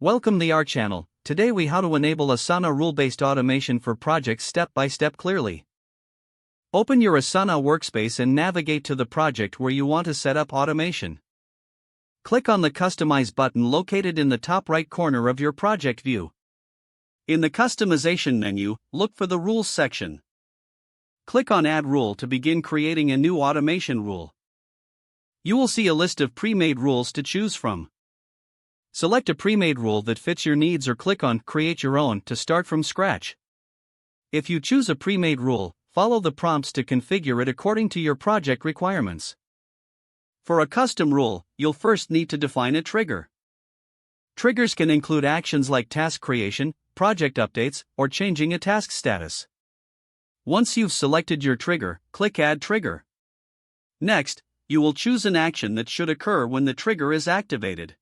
Welcome to our channel. Today we how to enable Asana rule-based automation for projects step by step clearly. Open your Asana workspace and navigate to the project where you want to set up automation. Click on the Customize button located in the top right corner of your project view. In the Customization menu, look for the Rules section. Click on Add Rule to begin creating a new automation rule. You will see a list of pre-made rules to choose from. Select a pre-made rule that fits your needs or click on Create Your Own to start from scratch. If you choose a pre-made rule, follow the prompts to configure it according to your project requirements. For a custom rule, you'll first need to define a trigger. Triggers can include actions like task creation, project updates, or changing a task status. Once you've selected your trigger, click Add Trigger. Next, you will choose an action that should occur when the trigger is activated.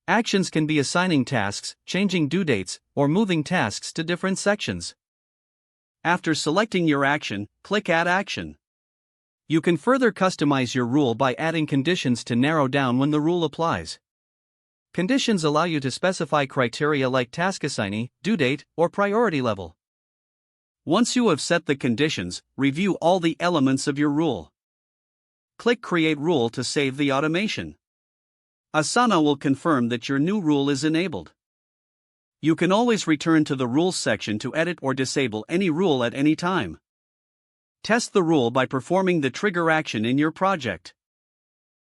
Actions can be assigning tasks, changing due dates, or moving tasks to different sections. After selecting your action, click Add Action. You can further customize your rule by adding conditions to narrow down when the rule applies. Conditions allow you to specify criteria like task assignee, due date, or priority level. Once you have set the conditions, review all the elements of your rule. Click Create Rule to save the automation. Asana will confirm that your new rule is enabled. You can always return to the Rules section to edit or disable any rule at any time. Test the rule by performing the trigger action in your project.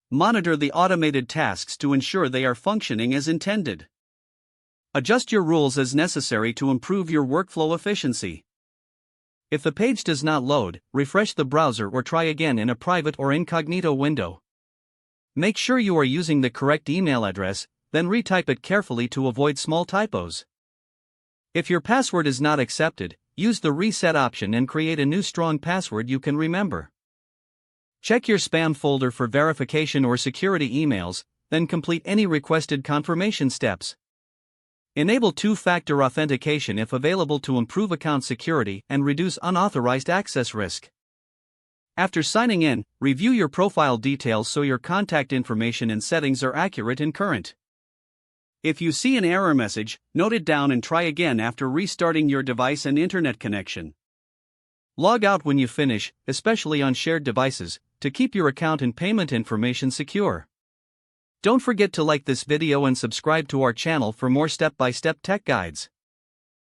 Monitor the automated tasks to ensure they are functioning as intended. Adjust your rules as necessary to improve your workflow efficiency. If the page does not load, refresh the browser or try again in a private or incognito window. Make sure you are using the correct email address, then retype it carefully to avoid small typos. If your password is not accepted, use the reset option and create a new strong password you can remember. Check your spam folder for verification or security emails, then complete any requested confirmation steps. Enable two-factor authentication if available to improve account security and reduce unauthorized access risk. After signing in, review your profile details so your contact information and settings are accurate and current. If you see an error message, note it down and try again after restarting your device and internet connection. Log out when you finish, especially on shared devices, to keep your account and payment information secure. Don't forget to like this video and subscribe to our channel for more step-by-step tech guides.